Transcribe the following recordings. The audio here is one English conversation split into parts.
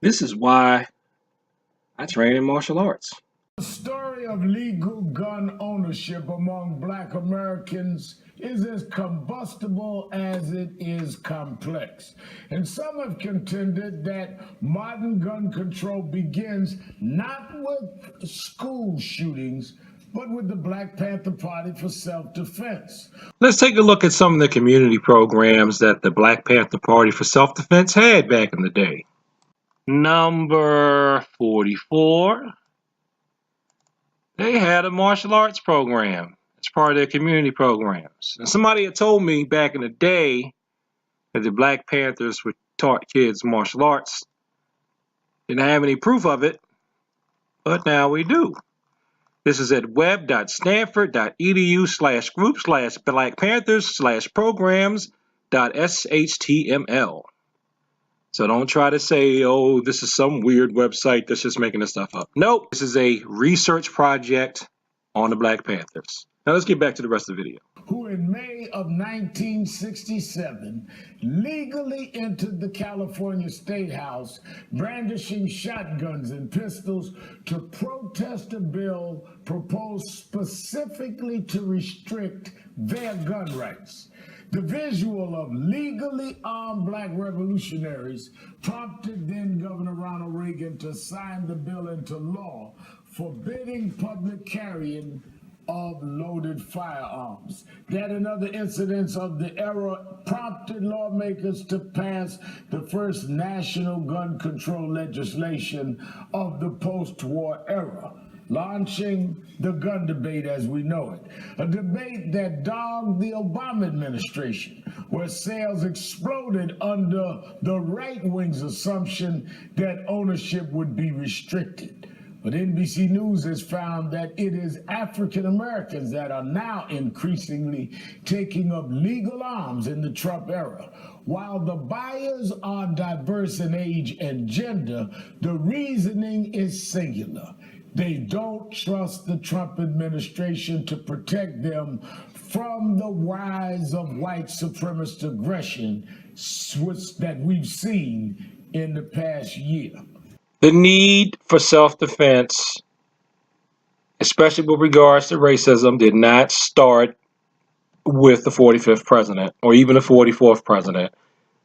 This is why I train in martial arts. The story of legal gun ownership among Black Americans is as combustible as it is complex. And some have contended that modern gun control begins not with school shootings, but with the Black Panther Party for self-defense. Let's take a look at some of the community programs that the Black Panther Party for Self-Defense had back in the day. Number 44, they had a martial arts program. It's part of their community programs. And somebody had told me back in the day that the Black Panthers were taught kids martial arts. Didn't have any proof of it, but now we do. This is at web.stanford.edu/groups/blackpanthers/programs.html. So don't try to say, oh, this is some weird website that's just making this stuff up. Nope, this is a research project on the Black Panthers. Now let's get back to the rest of the video. Who in May of 1967 legally entered the California State House brandishing shotguns and pistols to protest a bill proposed specifically to restrict their gun rights. The visual of legally armed Black revolutionaries prompted then Governor Ronald Reagan to sign the bill into law, forbidding public carrying of loaded firearms. That and other incidents of the era prompted lawmakers to pass the first national gun control legislation of the post-war era, launching the gun debate as we know it. A debate that dogged the Obama administration, where sales exploded under the right wing's assumption that ownership would be restricted. But NBC News has found that it is African Americans that are now increasingly taking up legal arms in the Trump era. While the buyers are diverse in age and gender, the reasoning is singular. They don't trust the Trump administration to protect them from the rise of white supremacist aggression that we've seen in the past year. The need for self-defense, especially with regards to racism, did not start with the 45th president or even the 44th president.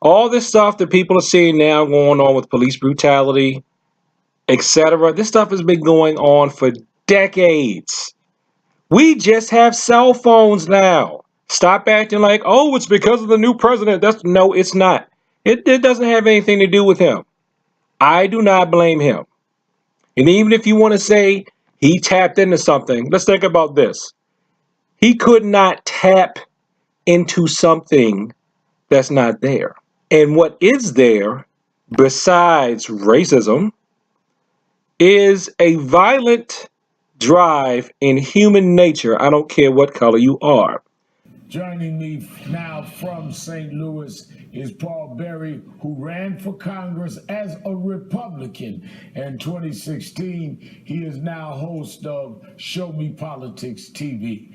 All this stuff that people are seeing now going on with police brutality, etc., this stuff has been going on for decades. We just have cell phones now. Stop acting like, oh, it's because of the new president. No, it's not. It doesn't have anything to do with him. I do not blame him. And even if you want to say he tapped into something, let's think about this. He could not tap into something that's not there. And what is there, besides racism, is a violent drive in human nature. I don't care what color you are. Joining me now from St. Louis is Paul Berry, who ran for Congress as a Republican in 2016. He is now host of Show Me Politics TV.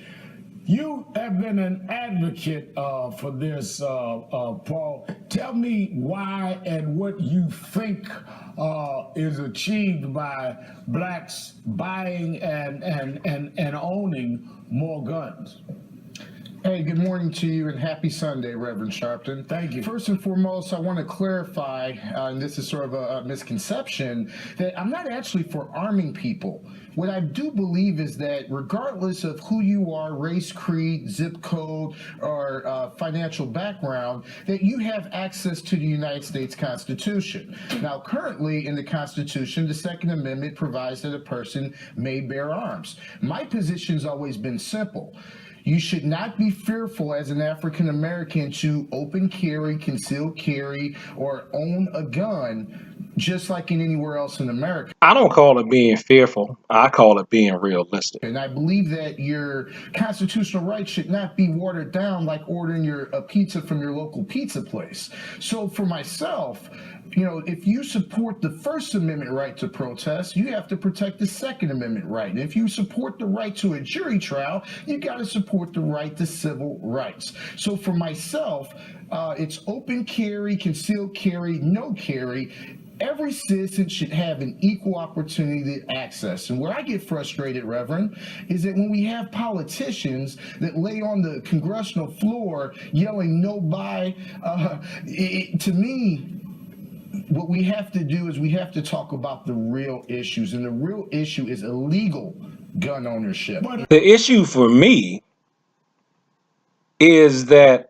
You have been an advocate for this, Paul. Tell me why and what you think is achieved by blacks buying and owning more guns. Hey, good morning to you and happy Sunday, Reverend Sharpton. Thank you. First and foremost, I want to clarify, and this is sort of a misconception, that I'm not actually for arming people. What I do believe is that regardless of who you are, race, creed, zip code, or financial background, that you have access to the United States Constitution. Now, currently in the Constitution, the Second Amendment provides that a person may bear arms. My position's always been simple. You should not be fearful as an African American to open carry, concealed carry, or own a gun, just like in anywhere else in America. I don't call it being fearful. I call it being realistic. And I believe that your constitutional rights should not be watered down like ordering a pizza from your local pizza place. So for myself, you know, if you support the First Amendment right to protest, you have to protect the Second Amendment right. And if you support the right to a jury trial, you got to support the right to civil rights. So for myself, it's open carry, concealed carry, no carry. Every citizen should have an equal opportunity to access. And where I get frustrated, Reverend, is that when we have politicians that lay on the congressional floor yelling no buy, to me, what we have to do is we have to talk about the real issues, and the real issue is illegal gun ownership. The issue for me is that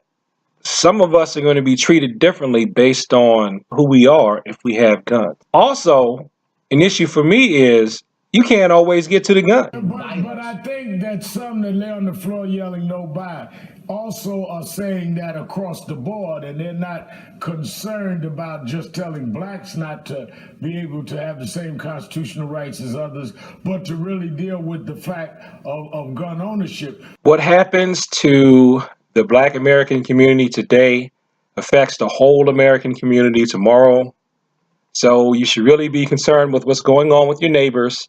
some of us are going to be treated differently based on who we are if we have guns. Also, an issue for me is you can't always get to the gun. But I think that some that lay on the floor yelling no buy also are saying that across the board, and they're not concerned about just telling blacks not to be able to have the same constitutional rights as others, but to really deal with the fact of gun ownership. What happens to the Black American community today affects the whole American community tomorrow. So you should really be concerned with what's going on with your neighbors,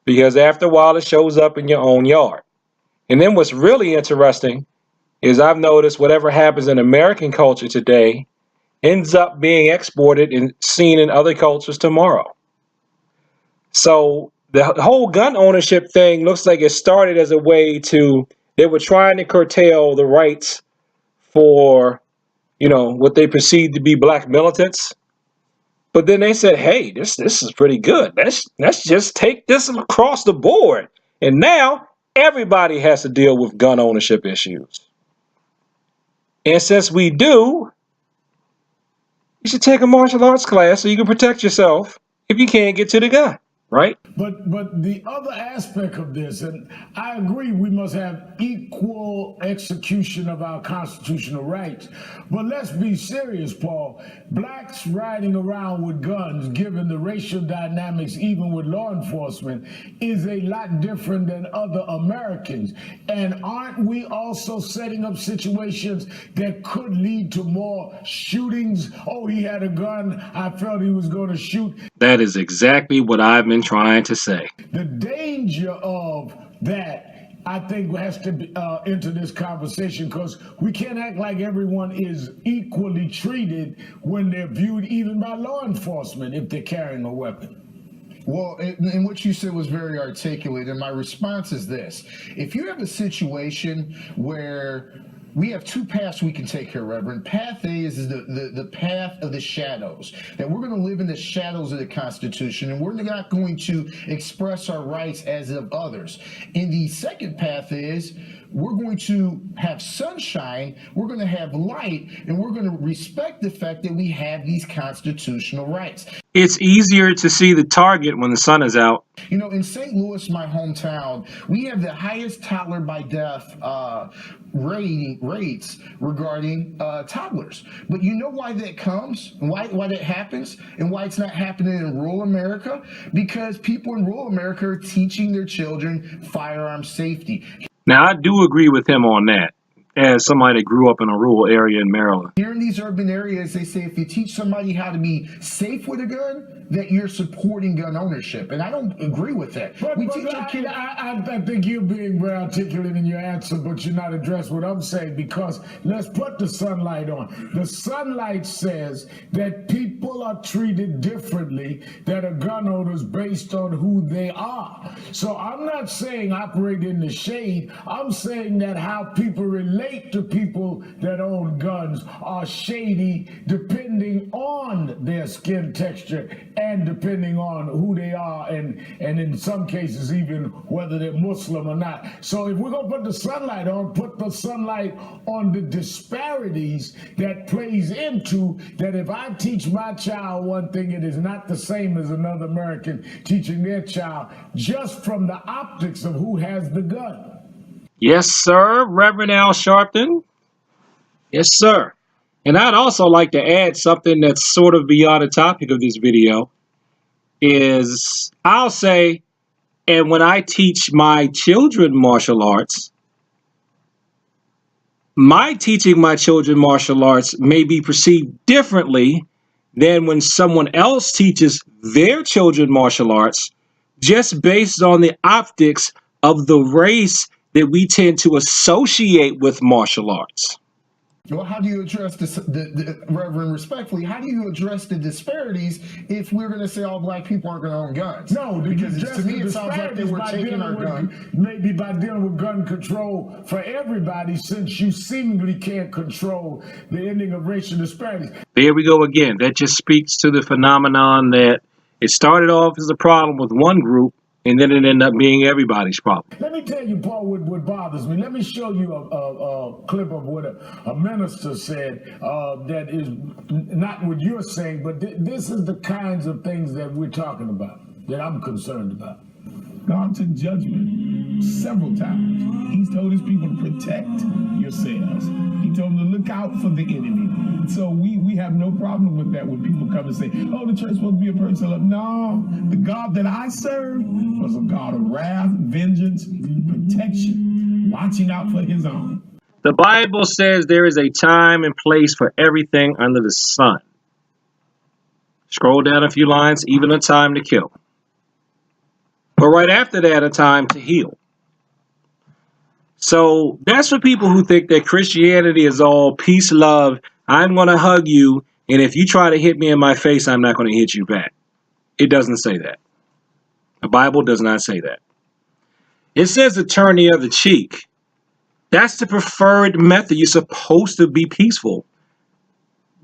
because after a while it shows up in your own yard. And then what's really interesting is I've noticed whatever happens in American culture today ends up being exported and seen in other cultures tomorrow. So the whole gun ownership thing looks like it started as a way they were trying to curtail the rights for, what they perceived to be black militants. But then they said, hey, this is pretty good. Let's just take this across the board. And now everybody has to deal with gun ownership issues. And since we do, you should take a martial arts class so you can protect yourself if you can't get to the gun, right? But the other aspect of this, and I agree we must have equal execution of our constitutional rights, but let's be serious, Paul. Blacks riding around with guns, given the racial dynamics, even with law enforcement, is a lot different than other Americans. And aren't we also setting up situations that could lead to more shootings? Oh, he had a gun, I felt he was going to shoot. That is exactly what I've been trying to say. The danger of that, I think, has to be, enter this conversation, because we can't act like everyone is equally treated when they're viewed even by law enforcement if they're carrying a weapon. Well, and what you said was very articulate, and my response is this. If you have a situation where we have two paths we can take here, Reverend. Path A is the path of the shadows, that we're going to live in the shadows of the Constitution, and we're not going to express our rights as of others. And the second path is we're going to have sunshine, we're going to have light, and we're going to respect the fact that we have these constitutional rights. It's easier to see the target when the sun is out. In St. Louis, my hometown, we have the highest toddler by death rates regarding toddlers. But you know why that comes? Why that happens? And why it's not happening in rural America? Because people in rural America are teaching their children firearm safety. Now, I do agree with him on that, as somebody that grew up in a rural area in Maryland. Here in these urban areas, they say if you teach somebody how to be safe with a gun, that you're supporting gun ownership. And I don't agree with that. I think you're being very articulate in your answer, but you're not addressing what I'm saying, because let's put the sunlight on. The sunlight says that people are treated differently, that are gun owners, based on who they are. So I'm not saying operate in the shade. I'm saying that how people relate to people that own guns are shady, depending on their skin texture and depending on who they are, and in some cases even whether they're Muslim or not. So if we're going to put the sunlight on, put the sunlight on the disparities that plays into that. If I teach my child one thing, it is not the same as another American teaching their child, just from the optics of who has the gun. Yes, sir, Reverend Al Sharpton. Yes, sir. And I'd also like to add something that's sort of beyond the topic of this video, is I'll say, and when I teach my children martial arts, my teaching my children martial arts may be perceived differently than when someone else teaches their children martial arts, just based on the optics of the race that we tend to associate with martial arts. Well, how do you address this, Reverend, respectfully, how do you address the disparities if we're going to say all black people aren't going to own guns? No, because to me it sounds like they were taking our gun. Maybe by dealing with gun control for everybody, since you seemingly can't control the ending of racial disparities. There we go again. That just speaks to the phenomenon that it started off as a problem with one group, and then it ended up being everybody's problem. Let me tell you, Paul, what bothers me. Let me show you a clip of what a minister said that is not what you're saying, but this is the kinds of things that we're talking about, that I'm concerned about. God took judgment several times. He's told his people to protect yourselves. He told them to look out for the enemy. So we have no problem with that when people come and say, oh, the church supposed to be a person of love. No, the God that I serve was a God of wrath, vengeance, protection, watching out for his own. The Bible says there is a time and place for everything under the sun. Scroll down a few lines, even a time to kill. But right after that, a time to heal. So that's for people who think that Christianity is all peace, love. I'm going to hug you, and if you try to hit me in my face, I'm not going to hit you back. It doesn't say that. The Bible does not say that. It says to turn the other cheek. That's the preferred method. You're supposed to be peaceful.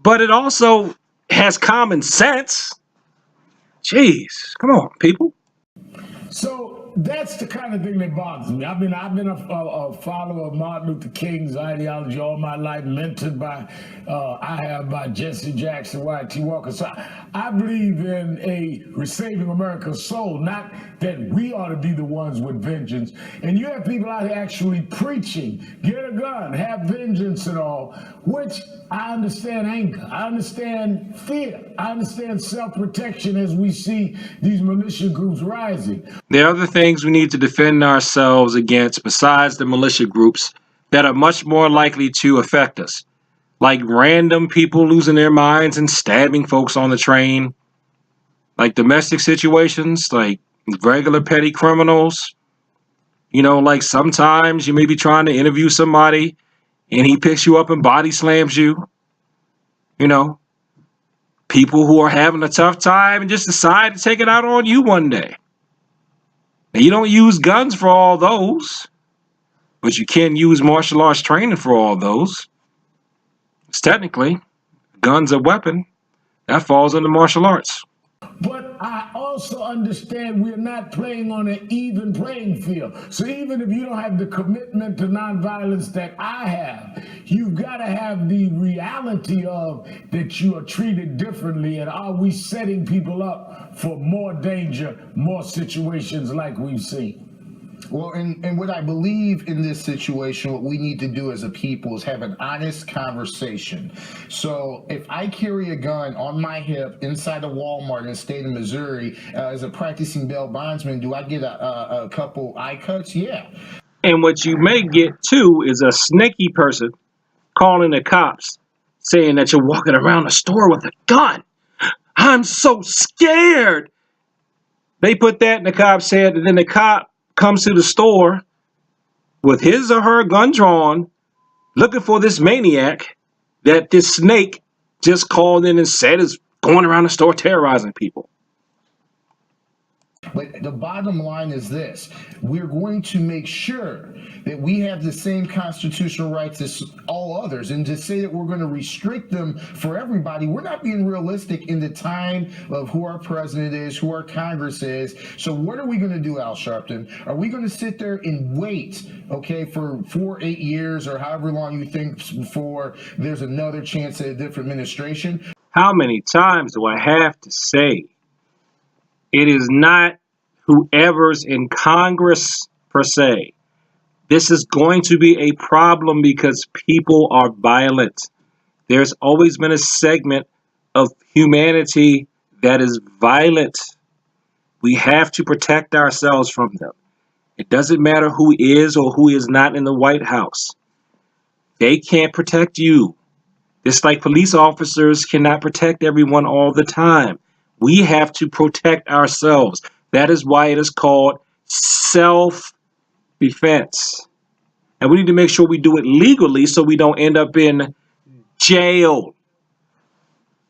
But it also has common sense. Jeez, come on, people. So that's the kind of thing that bothers me. I've been a follower of Martin Luther King's ideology all my life, mentored by Jesse Jackson, Y.T. Walker. So I believe in a saving America's soul, not that we ought to be the ones with vengeance. And you have people out here actually preaching, get a gun, have vengeance and all, which I understand anger, I understand fear, I understand self-protection as we see these militia groups rising. There are other things we need to defend ourselves against besides the militia groups that are much more likely to affect us, like random people losing their minds and stabbing folks on the train, like domestic situations, like regular petty criminals. You know, like sometimes you may be trying to interview somebody and he picks you up and body slams you. You know, people who are having a tough time and just decide to take it out on you one day. Now, you don't use guns for all those, but you can use martial arts training for all those. It's technically, gun's a weapon. That falls under martial arts. But I also understand we're not playing on an even playing field. So even if you don't have the commitment to nonviolence that I have, you've got to have the reality of that you are treated differently, and are we setting people up for more danger, more situations like we've seen? Well, and what I believe in this situation, what we need to do as a people is have an honest conversation. So if I carry a gun on my hip inside a Walmart in the state of Missouri as a practicing bail bondsman, do I get a couple eye cuts? Yeah. And what you may get, too, is a sneaky person calling the cops saying that you're walking around the store with a gun. I'm so scared. They put that in the cop's head, and then the cop comes to the store with his or her gun drawn, looking for this maniac that this snake just called in and said is going around the store terrorizing people. But the bottom line is this: we're going to make sure that we have the same constitutional rights as all others. And to say that we're going to restrict them for everybody, we're not being realistic in the time of who our president is, who our Congress is. So what are we going to do, Al Sharpton? Are we going to sit there and wait, okay, for 8 years or however long you think before there's another chance at a different administration? How many times do I have to say it is not whoever's in Congress per se? This is going to be a problem because people are violent. There's always been a segment of humanity that is violent. We have to protect ourselves from them. It doesn't matter who is or who is not in the White House. They can't protect you. Just like police officers cannot protect everyone all the time. We have to protect ourselves. That is why it is called self-defense. And we need to make sure we do it legally so we don't end up in jail.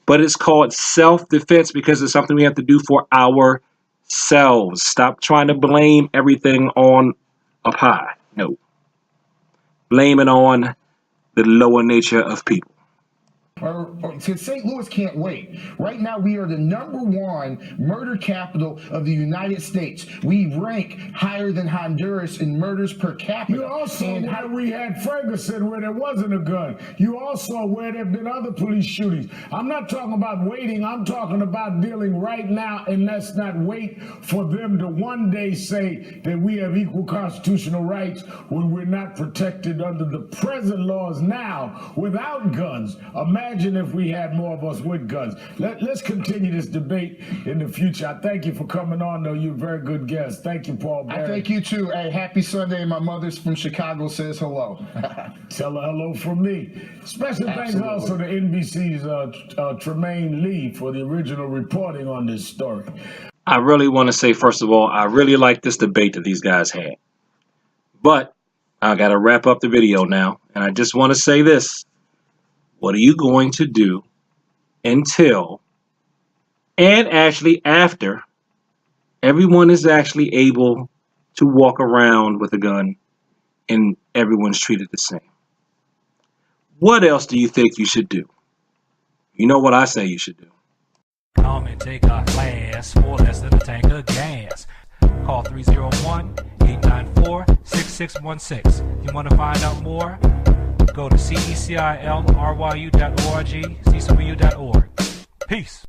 But it's called self-defense because it's something we have to do for ourselves. Stop trying to blame everything on up high. No. Blame it on the lower nature of people. St. Louis can't wait. Right now, we are the #1 murder capital of the United States. We rank higher than Honduras in murders per capita. You also where we had Ferguson where there wasn't a gun. You also where there have been other police shootings. I'm not talking about waiting. I'm talking about dealing right now, and let's not wait for them to one day say that we have equal constitutional rights when we're not protected under the present laws now without guns. Imagine if we had more of us with guns. Let's continue this debate in the future. I thank you for coming on, though. You're a very good guest. Thank you, Paul Barry. I thank you, too. Hey, happy Sunday. My mother's from Chicago says hello. Tell her hello from me. Special thanks also to NBC's Tremaine Lee for the original reporting on this story. I really want to say, first of all, I really like this debate that these guys had. But I got to wrap up the video now. And I just want to say this. What are you going to do until and actually after everyone is actually able to walk around with a gun and everyone's treated the same? What else do you think you should do? You know what I say you should do. Come and take a class for less than a tank of gas. Call 301-894-6616. You want to find out more? Go to cecilryu.org, cecilryu.org. Peace.